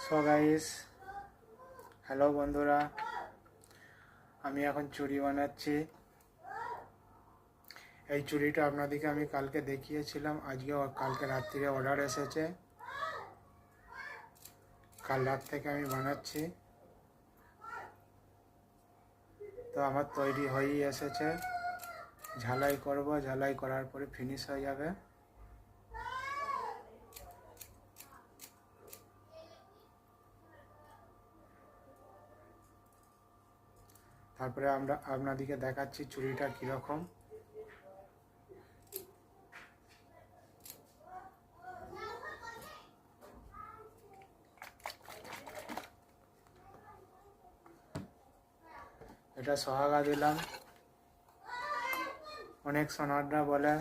So guys, hello বন্ধুরা, আমি এখন চুড়ি বানাচ্ছি। এই চুড়িটা আপনাদেরকে আমি কালকে দেখিয়েছিলাম। কালকে রাত্রিরে অর্ডার এসেছে, কাল রাত থেকে আমি বানাচ্ছি। তো আমার তৈরি হয়েই এসেছে। ঝালাই করব, ঝালাই করার পরে ফিনিশ হয়ে যাবে। তারপরে আপনাদেরকে দেখাচ্ছি চুড়িটা কীরকম। এটা সোহাগা দিলাম। অনেক সোনাররা বলে